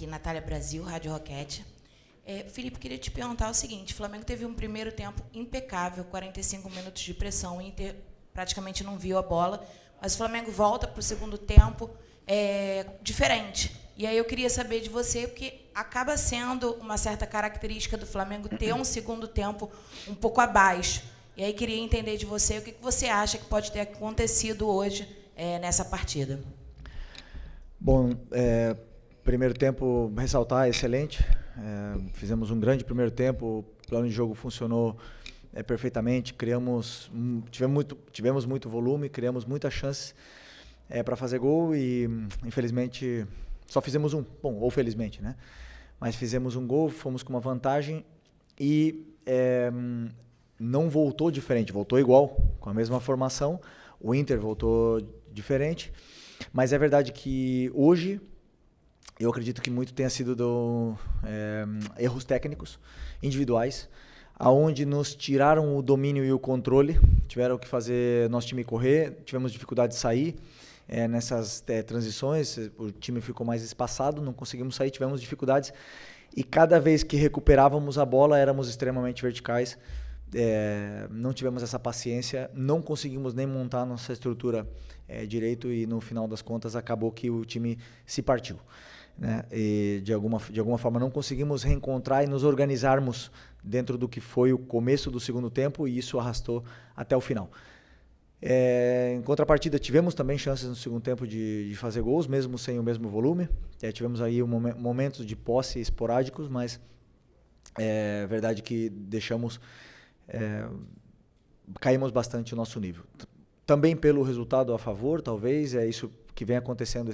Aqui, Natália Brasil, Rádio Roquete. Felipe, queria te perguntar o seguinte, o Flamengo teve um primeiro tempo impecável, 45 minutos de pressão, o Inter praticamente não viu a bola, mas o Flamengo volta para o segundo tempo diferente. E aí eu queria saber de você, porque acaba sendo uma certa característica do Flamengo ter um segundo tempo um pouco abaixo. E aí queria entender de você o que você acha que pode ter acontecido hoje nessa partida. Bom, primeiro tempo, ressaltar, excelente. Fizemos um grande primeiro tempo, o plano de jogo funcionou perfeitamente, tivemos muito volume, criamos muitas chances para fazer gol e, infelizmente, só fizemos um. Bom, ou felizmente, né? Mas fizemos um gol, fomos com uma vantagem e não voltou diferente, voltou igual, com a mesma formação. O Inter voltou diferente, mas é verdade que hoje eu acredito que muito tenha sido erros técnicos, individuais, aonde nos tiraram o domínio e o controle, tiveram que fazer nosso time correr, tivemos dificuldade de sair nessas transições, o time ficou mais espaçado, não conseguimos sair, tivemos dificuldades e cada vez que recuperávamos a bola éramos extremamente verticais, não tivemos essa paciência, não conseguimos nem montar nossa estrutura direito e no final das contas acabou que o time se partiu. Né? E de alguma forma não conseguimos reencontrar e nos organizarmos dentro do que foi o começo do segundo tempo e isso arrastou até o final. Em contrapartida, tivemos também chances no segundo tempo de fazer gols, mesmo sem o mesmo volume. Tivemos aí momentos de posse esporádicos, mas é verdade que caímos bastante o nosso nível. Também pelo resultado a favor, talvez, isso que vem acontecendo,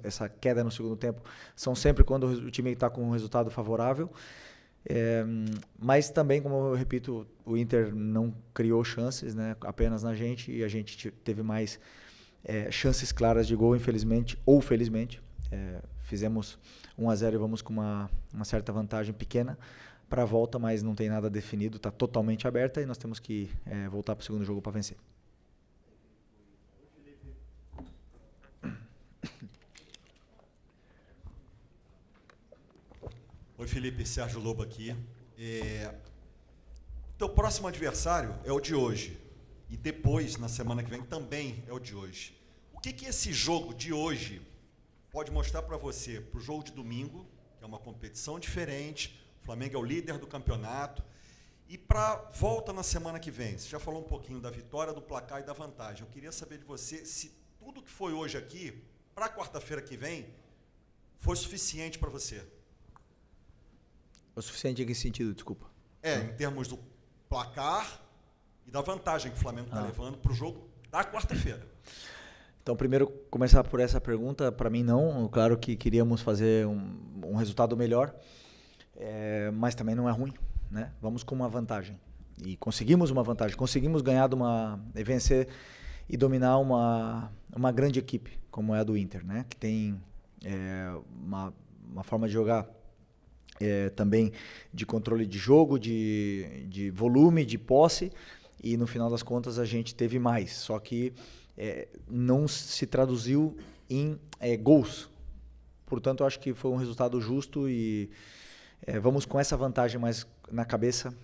essa queda no segundo tempo, são sempre quando o time está com um resultado favorável. Mas também, como eu repito, o Inter não criou chances, né, apenas na gente, e a gente teve mais chances claras de gol, infelizmente, ou felizmente. Fizemos 1-0 e vamos com uma certa vantagem pequena para a volta, mas não tem nada definido, está totalmente aberta e nós temos que voltar para o segundo jogo para vencer. Oi, Felipe, Sérgio Lobo aqui. Teu próximo adversário é o de hoje. E depois, na semana que vem, também é o de hoje. O que esse jogo de hoje pode mostrar para você, para o jogo de domingo, que é uma competição diferente, o Flamengo é o líder do campeonato, e para a volta na semana que vem? Você já falou um pouquinho da vitória, do placar e da vantagem. Eu queria saber de você se tudo que foi hoje aqui, para quarta-feira que vem, foi suficiente para você. O suficiente em que sentido, desculpa? Em termos do placar e da vantagem que o Flamengo está levando para o jogo da quarta-feira. Então, primeiro, começar por essa pergunta, para mim não. Claro que queríamos fazer um resultado melhor, mas também não é ruim, né? Vamos com uma vantagem. E conseguimos uma vantagem, conseguimos ganhar vencer e dominar uma grande equipe, como é a do Inter, né? Que tem uma forma de jogar também de controle de jogo, de volume, de posse, e no final das contas a gente teve mais, só que não se traduziu em gols. Portanto, eu acho que foi um resultado justo e vamos com essa vantagem mais na cabeça,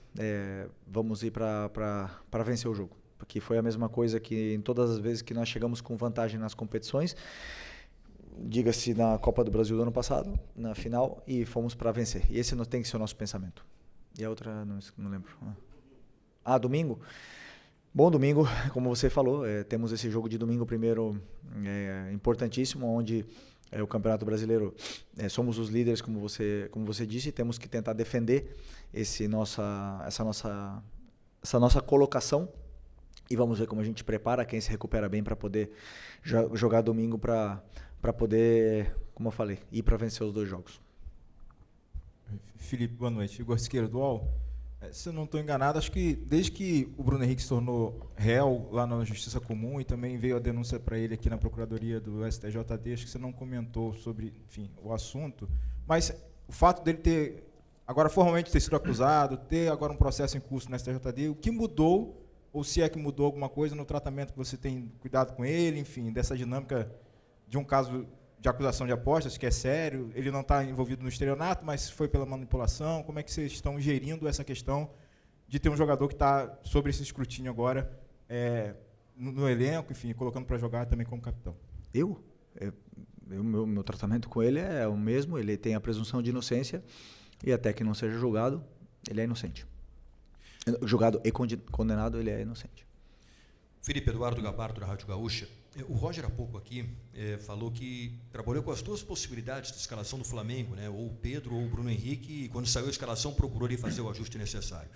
vamos ir para vencer o jogo, porque foi a mesma coisa que em todas as vezes que nós chegamos com vantagem nas competições, diga-se na Copa do Brasil do ano passado, na final, e fomos para vencer. E esse não tem que ser o nosso pensamento. E a outra, não lembro. Domingo? Bom, domingo, como você falou, temos esse jogo de domingo primeiro importantíssimo, onde o Campeonato Brasileiro, somos os líderes, como você disse, temos que tentar defender essa nossa colocação, e vamos ver como a gente prepara, quem se recupera bem para poder jogar domingo para poder, como eu falei, ir para vencer os dois jogos. Felipe, boa noite. Igor Siqueira, do UOL. Se eu não estou enganado, acho que desde que o Bruno Henrique se tornou réu lá na Justiça Comum e também veio a denúncia para ele aqui na Procuradoria do STJD, acho que você não comentou sobre, enfim, o assunto, mas o fato dele ter, agora formalmente ter sido acusado, ter agora um processo em curso no STJD, o que mudou, ou se é que mudou alguma coisa no tratamento que você tem cuidado com ele, enfim, dessa dinâmica de um caso de acusação de apostas, que é sério, ele não está envolvido no estelionato, mas foi pela manipulação. Como é que vocês estão gerindo essa questão de ter um jogador que está sob esse escrutínio agora no elenco, enfim, colocando para jogar também como capitão? Meu tratamento com ele é o mesmo, ele tem a presunção de inocência e até que não seja julgado, ele é inocente. Julgado e condenado, ele é inocente. Felipe, Eduardo Gabardo, da Rádio Gaúcha. O Roger, há pouco aqui, falou que trabalhou com as duas possibilidades de escalação do Flamengo, né? Ou o Pedro ou o Bruno Henrique, e quando saiu a escalação procurou ali fazer o ajuste necessário.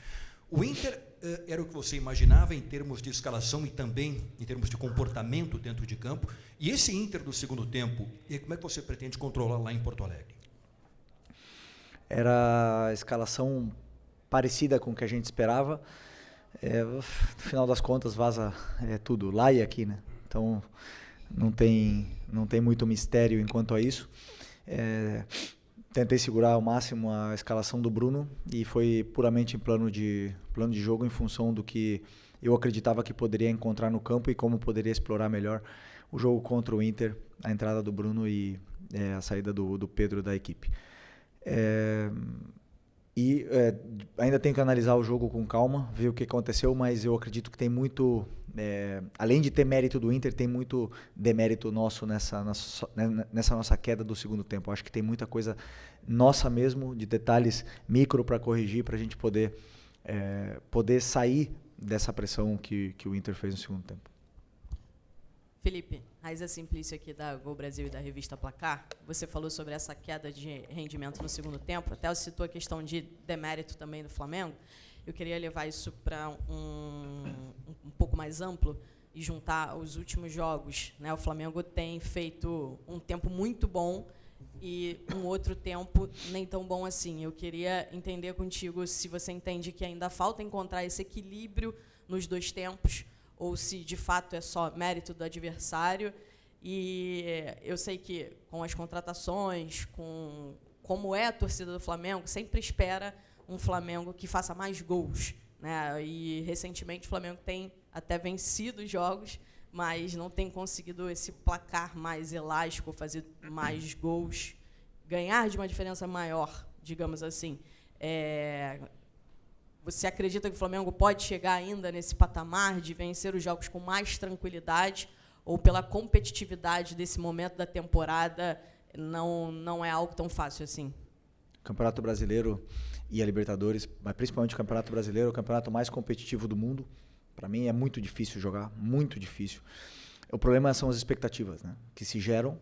O Inter era o que você imaginava em termos de escalação e também em termos de comportamento dentro de campo? E esse Inter do segundo tempo, como é que você pretende controlar lá em Porto Alegre? Era a escalação parecida com o que a gente esperava. No final das contas, vaza tudo lá e aqui, né? Então, não tem muito mistério enquanto a isso. Tentei segurar ao máximo a escalação do Bruno e foi puramente em plano de jogo em função do que eu acreditava que poderia encontrar no campo e como poderia explorar melhor o jogo contra o Inter, a entrada do Bruno e a saída do Pedro da equipe. Ainda tenho que analisar o jogo com calma, ver o que aconteceu, mas eu acredito que tem muito, além de ter mérito do Inter, tem muito demérito nosso nessa nossa queda do segundo tempo. Acho que tem muita coisa nossa mesmo, de detalhes micro para corrigir, para a gente poder sair dessa pressão que o Inter fez no segundo tempo. Felipe, Raiza Simplício aqui da Gol Brasil e da revista Placar. Você falou sobre essa queda de rendimento no segundo tempo, até você citou a questão de demérito também do Flamengo. Eu queria levar isso para um pouco mais amplo e juntar os últimos jogos, né? O Flamengo tem feito um tempo muito bom e um outro tempo nem tão bom assim. Eu queria entender contigo se você entende que ainda falta encontrar esse equilíbrio nos dois tempos, ou se de fato é só mérito do adversário. E eu sei que com as contratações, com como é a torcida do Flamengo, sempre espera um Flamengo que faça mais gols, né? E recentemente o Flamengo tem até vencido jogos, mas não tem conseguido esse placar mais elástico, fazer mais gols, ganhar de uma diferença maior, digamos assim. Você acredita que o Flamengo pode chegar ainda nesse patamar de vencer os jogos com mais tranquilidade, ou pela competitividade desse momento da temporada não é algo tão fácil assim? O Campeonato Brasileiro e a Libertadores, mas principalmente o Campeonato Brasileiro, é o campeonato mais competitivo do mundo. Para mim é muito difícil jogar, muito difícil. O problema são as expectativas, né, que se geram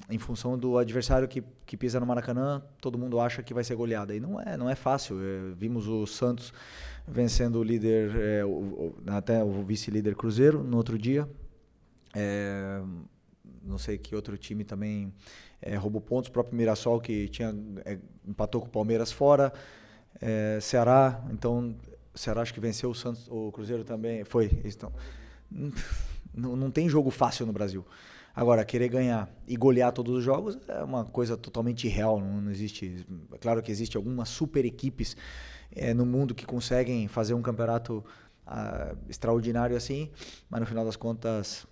em função do adversário que pisa no Maracanã. Todo mundo acha que vai ser goleada, e não é fácil. Vimos o Santos vencendo o líder, até o vice-líder Cruzeiro no outro dia. Não sei que outro time também roubou pontos, o próprio Mirassol, que empatou com o Palmeiras fora. Ceará, então, o Ceará acho que venceu o Santos, o Cruzeiro também, foi. Então, não tem jogo fácil no Brasil. Agora, querer ganhar e golear todos os jogos é uma coisa totalmente irreal, não existe. É claro que existe algumas super equipes no mundo que conseguem fazer um campeonato extraordinário assim, mas no final das contas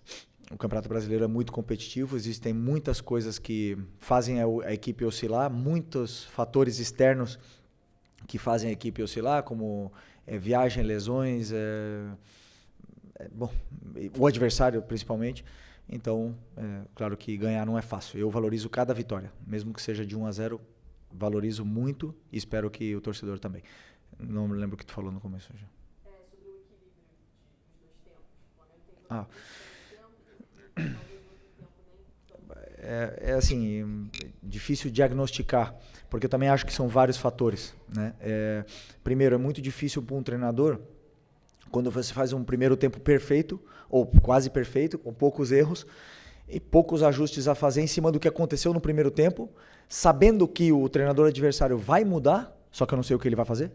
o Campeonato Brasileiro é muito competitivo, existem muitas coisas que fazem a equipe oscilar, muitos fatores externos que fazem a equipe oscilar, como viagem, lesões, o adversário principalmente. Então, claro que ganhar não é fácil. Eu valorizo cada vitória, mesmo que seja de 1-0, valorizo muito e espero que o torcedor também. Não me lembro o que tu falou no começo já. Sobre o equilíbrio dos dois tempos. O Flamengo tem É assim, difícil diagnosticar, porque eu também acho que são vários fatores, né? Primeiro, é muito difícil para um treinador, quando você faz um primeiro tempo perfeito, ou quase perfeito, com poucos erros, e poucos ajustes a fazer em cima do que aconteceu no primeiro tempo, sabendo que o treinador adversário vai mudar, só que eu não sei o que ele vai fazer,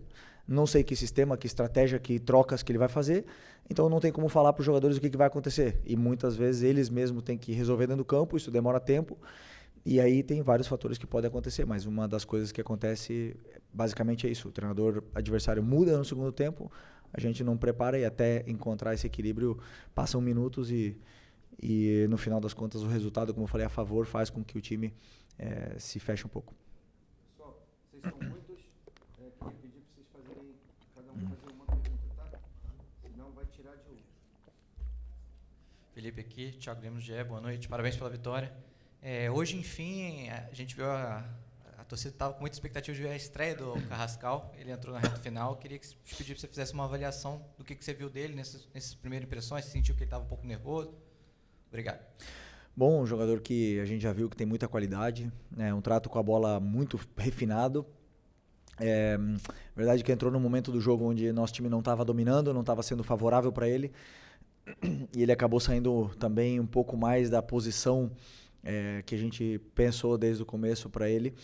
não sei que sistema, que estratégia, que trocas que ele vai fazer, então não tem como falar para os jogadores o que vai acontecer. E muitas vezes eles mesmos têm que resolver dentro do campo, isso demora tempo, e aí tem vários fatores que podem acontecer, mas uma das coisas que acontece basicamente é isso, o treinador adversário muda no segundo tempo, a gente não prepara e até encontrar esse equilíbrio passam minutos e E no final das contas o resultado, como eu falei, a favor faz com que o time se feche um pouco. Pessoal, vocês são muitos, queria pedir para vocês fazerem, cada um fazer uma pergunta, tá? Senão vai tirar de outro. Felipe aqui, Thiago Lemos, GE, boa noite, parabéns pela vitória. Hoje, enfim, a gente viu a torcida estava com muita expectativa de ver a estreia do Carrascal, ele entrou na reta final, queria te pedir para você fizesse uma avaliação do que você viu dele nessas primeiras impressões, você sentiu que ele estava um pouco nervoso? Obrigado. Bom, um jogador que a gente já viu que tem muita qualidade, um trato com a bola muito refinado. Verdade que entrou num momento do jogo onde nosso time não estava dominando, não estava sendo favorável para ele, e ele acabou saindo também um pouco mais da posição que a gente pensou desde o começo para ele,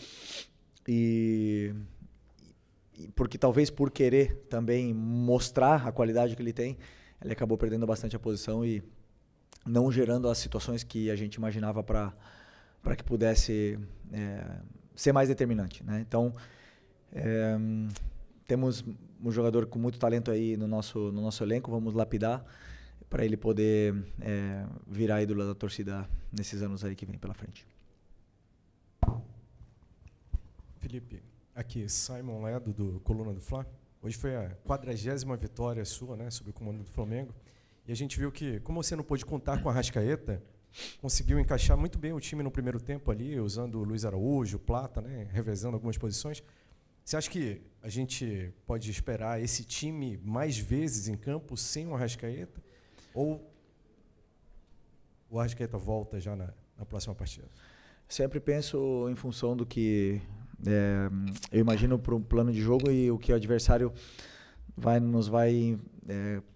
e porque talvez por querer também mostrar a qualidade que ele tem, ele acabou perdendo bastante a posição e não gerando as situações que a gente imaginava para que pudesse ser mais determinante, né? Então, temos um jogador com muito talento aí no nosso elenco, vamos lapidar para ele poder virar ídolo da torcida nesses anos aí que vem pela frente. Felipe, aqui, Simon Ledo, do Coluna do Fla. Hoje foi a 40ª vitória sua, né, sob o comando do Flamengo. E a gente viu que, como você não pôde contar com a Arrascaeta, conseguiu encaixar muito bem o time no primeiro tempo ali, usando o Luiz Araújo, Plata, né, revezando algumas posições. Você acha que a gente pode esperar esse time mais vezes em campo sem o Arrascaeta? Ou o Arrascaeta volta já na próxima partida? Sempre penso em função do que eu imagino para um plano de jogo e o que o adversário nos vai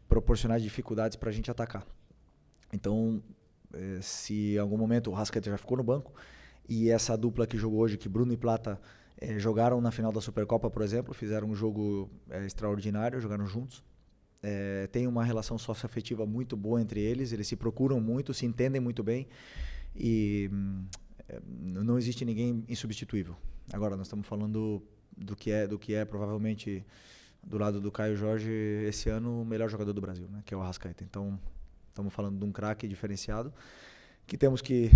proporcionar dificuldades para a gente atacar. Então, se em algum momento o Arrascaeta já ficou no banco e essa dupla que jogou hoje, que Bruno e Plata jogaram na final da Supercopa, por exemplo, fizeram um jogo extraordinário, jogaram juntos. Tem uma relação socioafetiva muito boa entre eles, eles se procuram muito, se entendem muito bem e não existe ninguém insubstituível. Agora, nós estamos falando do que é provavelmente, do lado do Caio Jorge, esse ano, o melhor jogador do Brasil, né, que é o Arrascaeta. Então, estamos falando de um craque diferenciado, que temos que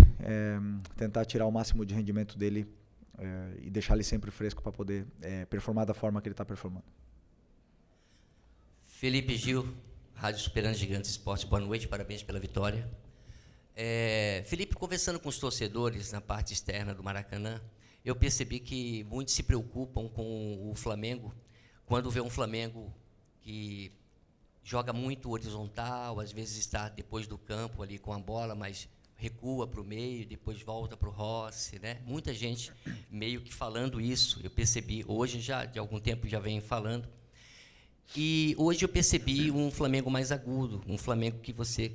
tentar tirar o máximo de rendimento dele e deixar ele sempre fresco para poder performar da forma que ele está performando. Felipe Gil, Rádio Superando Gigantes Esporte, boa noite, parabéns pela vitória. Felipe, conversando com os torcedores na parte externa do Maracanã, eu percebi que muitos se preocupam com o Flamengo, quando vê um Flamengo que joga muito horizontal, às vezes está depois do campo ali com a bola, mas recua para o meio, depois volta para o Rossi, né? Muita gente meio que falando isso, eu percebi, hoje já de algum tempo já vem falando. E hoje eu percebi um Flamengo mais agudo, um Flamengo que você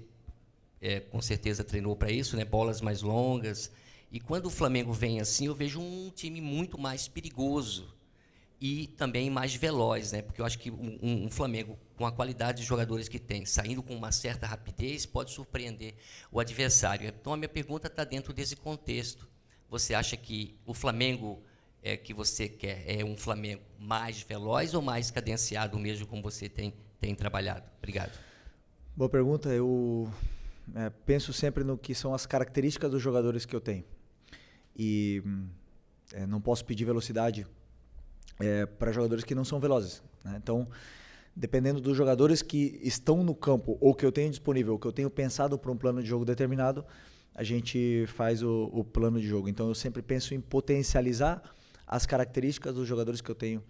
com certeza treinou para isso, né? Bolas mais longas. E quando o Flamengo vem assim, eu vejo um time muito mais perigoso e também mais veloz, né? Porque eu acho que um Flamengo, com a qualidade de jogadores que tem, saindo com uma certa rapidez, pode surpreender o adversário. Então, a minha pergunta está dentro desse contexto. Você acha que o Flamengo que você quer é um Flamengo mais veloz ou mais cadenciado mesmo, como você tem trabalhado? Obrigado. Boa pergunta. Eu penso sempre no que são as características dos jogadores que eu tenho. E não posso pedir velocidade para jogadores que não são velozes, né? Então, dependendo dos jogadores que estão no campo ou que eu tenho disponível, ou que eu tenho pensado para um plano de jogo determinado, a gente faz o plano de jogo. Então, eu sempre penso em potencializar as características dos jogadores que eu tenho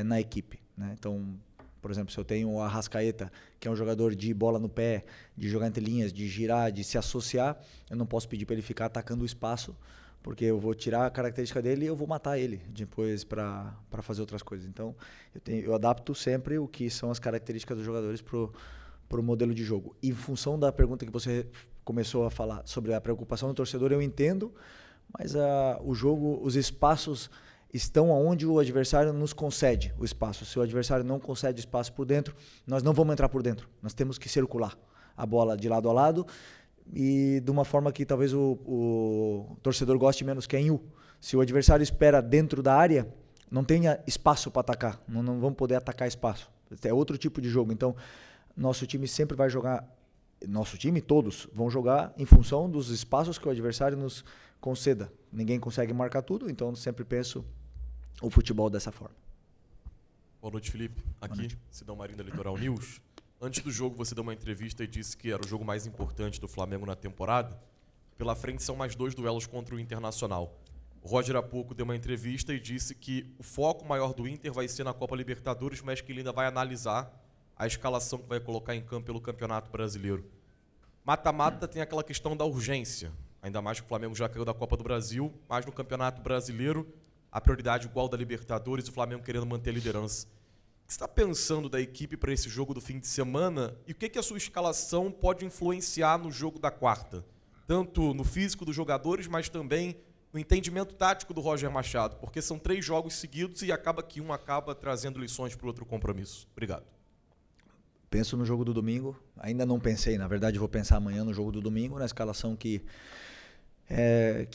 na equipe, né? Então, por exemplo, se eu tenho o Arrascaeta, que é um jogador de bola no pé, de jogar entre linhas, de girar, de se associar, eu não posso pedir para ele ficar atacando o espaço, porque eu vou tirar a característica dele e eu vou matar ele depois para fazer outras coisas. Então, eu adapto sempre o que são as características dos jogadores para o modelo de jogo. E em função da pergunta que você começou a falar sobre a preocupação do torcedor, eu entendo, mas o jogo, os espaços estão onde o adversário nos concede o espaço. Se o adversário não concede espaço por dentro, nós não vamos entrar por dentro. Nós temos que circular a bola de lado a lado e de uma forma que talvez o torcedor goste menos, que é em U. Se o adversário espera dentro da área, não tenha espaço para atacar. Não vamos poder atacar espaço. É outro tipo de jogo. Então, nosso time sempre vai jogar nosso time, todos, vão jogar em função dos espaços que o adversário nos conceda. Ninguém consegue marcar tudo, então eu sempre penso o futebol dessa forma. Boa noite, Felipe. Aqui, Sidão Marinho da Litoral News. Antes do jogo, você deu uma entrevista e disse que era o jogo mais importante do Flamengo na temporada. Pela frente são mais 2 duelos contra o Internacional. O Roger há pouco deu uma entrevista e disse que o foco maior do Inter vai ser na Copa Libertadores, mas que ele ainda vai analisar a escalação que vai colocar em campo pelo Campeonato Brasileiro. Mata-mata tem aquela questão da urgência, ainda mais que o Flamengo já caiu da Copa do Brasil, mas no Campeonato Brasileiro a prioridade igual da Libertadores e o Flamengo querendo manter a liderança. O que você está pensando da equipe para esse jogo do fim de semana e o que a sua escalação pode influenciar no jogo da quarta? Tanto no físico dos jogadores, mas também no entendimento tático do Roger Machado, porque são 3 jogos seguidos e acaba que um acaba trazendo lições para o outro compromisso. Obrigado. Penso no jogo do domingo, ainda não pensei, na verdade vou pensar amanhã no jogo do domingo, na escalação que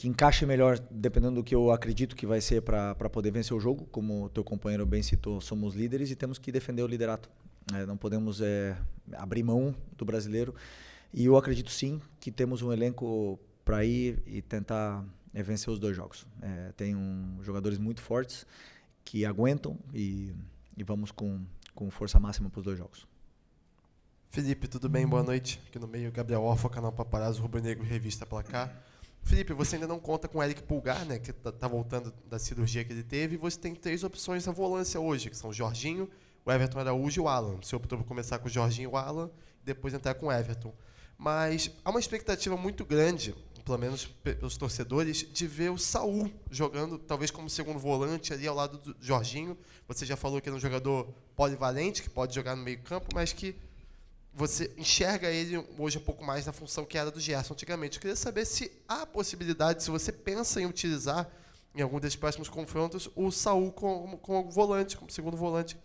encaixe melhor, dependendo do que eu acredito que vai ser para poder vencer o jogo. Como o teu companheiro bem citou, somos líderes e temos que defender o liderato. Não podemos abrir mão do brasileiro. E eu acredito sim que temos um elenco para ir e tentar vencer os 2 jogos. Tem jogadores muito fortes que aguentam e vamos com força máxima para os 2 jogos. Felipe, tudo bem? Boa noite. Aqui no meio, Gabriel Orfa, canal Paparazzo, Rubro Negro, Revista Placar. Felipe, você ainda não conta com o Eric Pulgar, né, que tá voltando da cirurgia que ele teve, e você tem 3 opções na volância hoje, que são o Jorginho, o Everton Araújo e o Alan. Você optou por começar com o Jorginho e o Alan, e depois entrar com o Everton. Mas há uma expectativa muito grande, pelo menos pelos torcedores, de ver o Saul jogando, talvez como segundo volante ali ao lado do Jorginho. Você já falou que ele é um jogador polivalente, que pode jogar no meio campo, mas que você enxerga ele hoje um pouco mais na função que era do Gerson antigamente. Eu queria saber se há possibilidade, se você pensa em utilizar, em algum desses próximos confrontos, o Saul como volante, como segundo volante,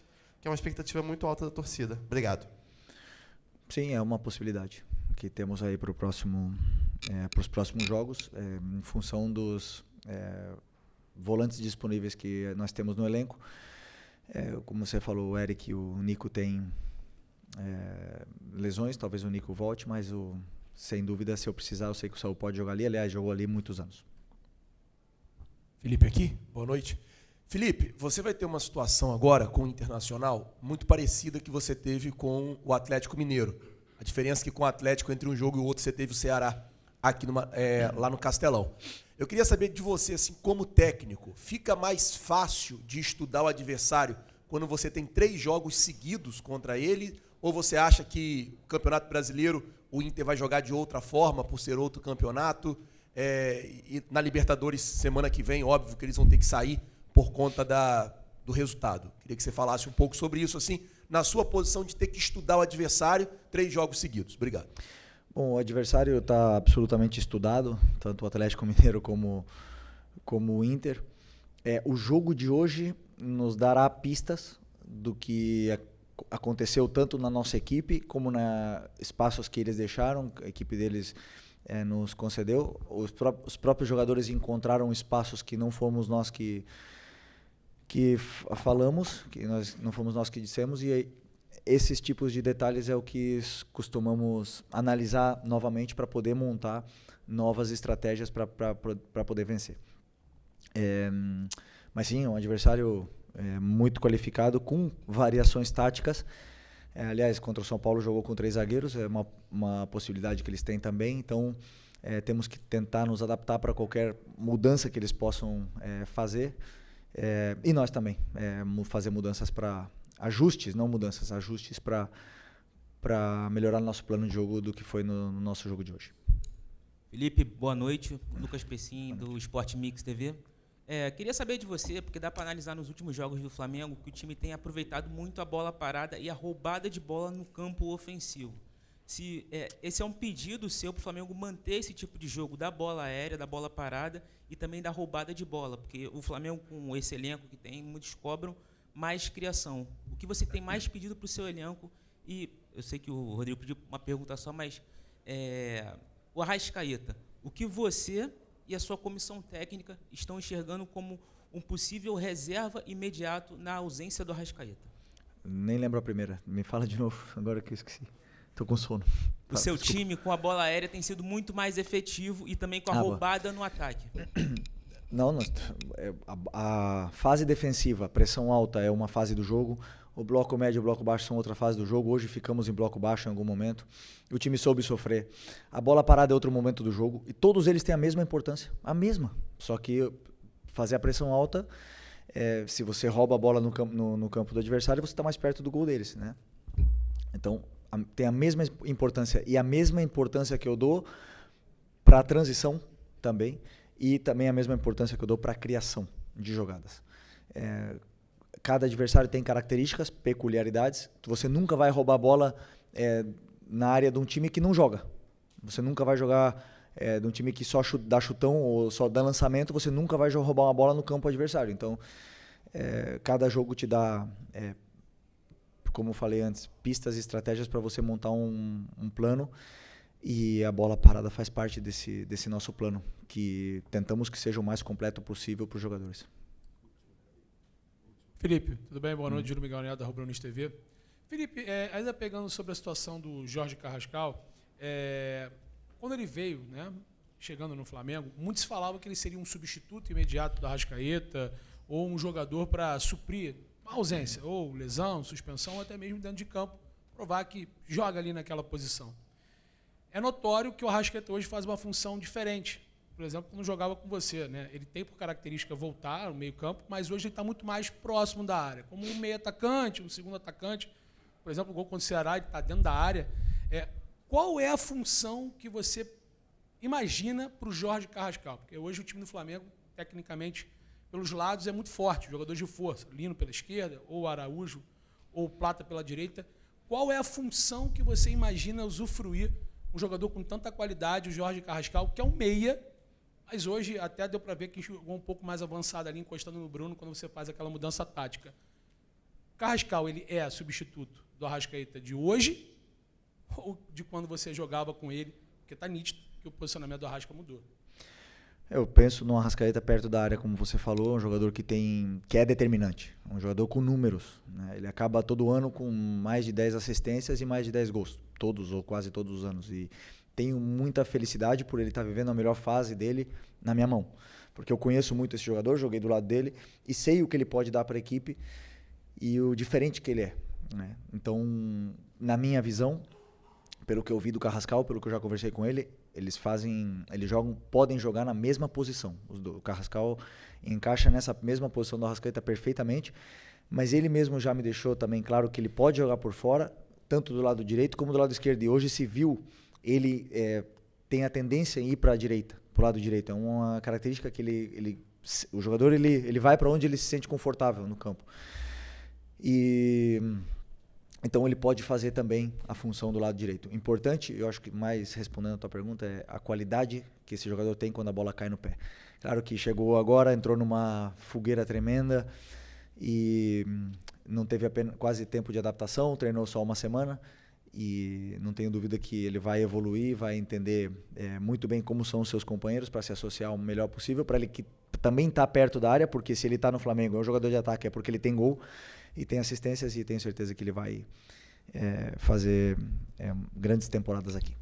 que é uma expectativa muito alta da torcida. Obrigado. Sim, é uma possibilidade que temos aí para os próximos jogos, em função dos volantes disponíveis que nós temos no elenco. Como você falou, o Eric e o Nico têm lesões, talvez o Nico volte, mas sem dúvida, se eu precisar, eu sei que o Saul pode jogar ali. Aliás, jogou ali muitos anos. Felipe aqui, boa noite. Felipe, você vai ter uma situação agora com o Internacional muito parecida que você teve com o Atlético Mineiro. A diferença é que com o Atlético, entre um jogo e o outro, você teve o Ceará aqui lá no Castelão. Eu queria saber de você, assim, como técnico, fica mais fácil de estudar o adversário quando você tem 3 jogos seguidos contra ele? Ou você acha que o Campeonato Brasileiro, o Inter vai jogar de outra forma, por ser outro campeonato? E na Libertadores, semana que vem, óbvio que eles vão ter que sair por conta do resultado. Queria que você falasse um pouco sobre isso, assim, na sua posição de ter que estudar o adversário 3 jogos seguidos. Obrigado. Bom, o adversário está absolutamente estudado, tanto o Atlético Mineiro como o Inter. O jogo de hoje nos dará pistas do que aconteceu tanto na nossa equipe como na espaços que eles deixaram, a equipe deles nos concedeu. Os próprios jogadores encontraram espaços que não fomos nós que falamos, que não fomos nós que dissemos, e esses tipos de detalhes é o que costumamos analisar novamente para poder montar novas estratégias para poder vencer. Mas sim, é um adversário muito qualificado, com variações táticas. Aliás, contra o São Paulo jogou com 3 zagueiros, é uma possibilidade que eles têm também. Então, temos que tentar nos adaptar para qualquer mudança que eles possam fazer. E nós também, fazer mudanças para ajustes, não mudanças, ajustes para melhorar nosso plano de jogo do que foi no nosso jogo de hoje. Felipe, boa noite. Lucas Pessim, do Sport Mix TV. Queria saber de você, porque dá para analisar nos últimos jogos do Flamengo que o time tem aproveitado muito a bola parada e a roubada de bola no campo ofensivo. Se esse é um pedido seu para o Flamengo manter esse tipo de jogo da bola aérea, da bola parada e também da roubada de bola, porque o Flamengo, com esse elenco que tem, muitos cobram mais criação. O que você tem mais pedido para o seu elenco? E eu sei que o Rodrigo pediu uma pergunta só, mas o Arrascaeta, o que você e a sua comissão técnica estão enxergando como um possível reserva imediato na ausência do Arrascaeta? Nem lembro a primeira. Me fala de novo, agora que eu esqueci. Tô com sono. O seu time com a bola aérea tem sido muito mais efetivo e também com a roubada no ataque. Não, a fase defensiva, a pressão alta é uma fase do jogo. O bloco médio e o bloco baixo são outra fase do jogo. Hoje ficamos em bloco baixo em algum momento. O time soube sofrer. A bola parada é outro momento do jogo. E todos eles têm a mesma importância. A mesma. Só que fazer a pressão alta, se você rouba a bola no campo do adversário, você está mais perto do gol deles, né? Então, tem a mesma importância. E a mesma importância que eu dou para a transição também. E também a mesma importância que eu dou para a criação de jogadas. Cada adversário tem características, peculiaridades. Você nunca vai roubar a bola na área de um time que não joga. Você nunca vai jogar de um time que só dá chutão ou só dá lançamento. Você nunca vai roubar uma bola no campo adversário. Então, cada jogo te dá, como eu falei antes, pistas e estratégias para você montar um plano. E a bola parada faz parte desse nosso plano, que tentamos que seja o mais completo possível para os jogadores. Felipe, tudo bem? Boa noite, Júlio Miguel Neto, da Rubro News TV. Felipe, ainda pegando sobre a situação do Jorge Carrascal, quando ele veio, né, chegando no Flamengo, muitos falavam que ele seria um substituto imediato do Arrascaeta ou um jogador para suprir uma ausência, ou lesão, suspensão, ou até mesmo dentro de campo, provar que joga ali naquela posição. É notório que o Arrascaeta hoje faz uma função diferente. Por exemplo, quando jogava com você, né? Ele tem por característica voltar ao meio-campo, mas hoje ele está muito mais próximo da área. Como um meio atacante, um segundo atacante. Por exemplo, o gol contra o Ceará, ele está dentro da área. Qual é a função que você imagina para o Jorge Carrascal? Porque hoje o time do Flamengo, tecnicamente, pelos lados, é muito forte. Jogadores de força. Lino pela esquerda, ou Araújo, ou Plata pela direita. Qual é a função que você imagina usufruir um jogador com tanta qualidade, o Jorge Carrascal, que é um meia, mas hoje até deu para ver que jogou um pouco mais avançado ali, encostando no Bruno, quando você faz aquela mudança tática. Carrascal, ele é substituto do Arrascaeta de hoje ou de quando você jogava com ele? Porque está nítido que o posicionamento do Arrasca mudou. Eu penso no Arrascaeta perto da área, como você falou, um jogador que é determinante, um jogador com números, né? Ele acaba todo ano com mais de 10 assistências e mais de 10 gols, todos ou quase todos os anos. E tenho muita felicidade por ele estar vivendo a melhor fase dele na minha mão, porque eu conheço muito esse jogador, joguei do lado dele e sei o que ele pode dar para a equipe e o diferente que ele é, né? Então, na minha visão, pelo que eu vi do Carrascal, pelo que eu já conversei com ele, eles podem jogar na mesma posição. O Carrascal encaixa nessa mesma posição do Arrascaeta perfeitamente, mas ele mesmo já me deixou também claro que ele pode jogar por fora, tanto do lado direito como do lado esquerdo. E hoje se viu, ele tem a tendência em ir para a direita, para o lado direito. É uma característica que o jogador ele vai para onde ele se sente confortável no campo. Então ele pode fazer também a função do lado direito. Importante, eu acho que mais respondendo a tua pergunta, é a qualidade que esse jogador tem quando a bola cai no pé. Claro que chegou agora, entrou numa fogueira tremenda e não teve quase tempo de adaptação, treinou só uma semana e não tenho dúvida que ele vai evoluir, vai entender muito bem como são os seus companheiros para se associar o melhor possível, para ele que também está perto da área, porque se ele está no Flamengo, é um jogador de ataque, é porque ele tem gol e tem assistências e tenho certeza que ele vai fazer grandes temporadas aqui.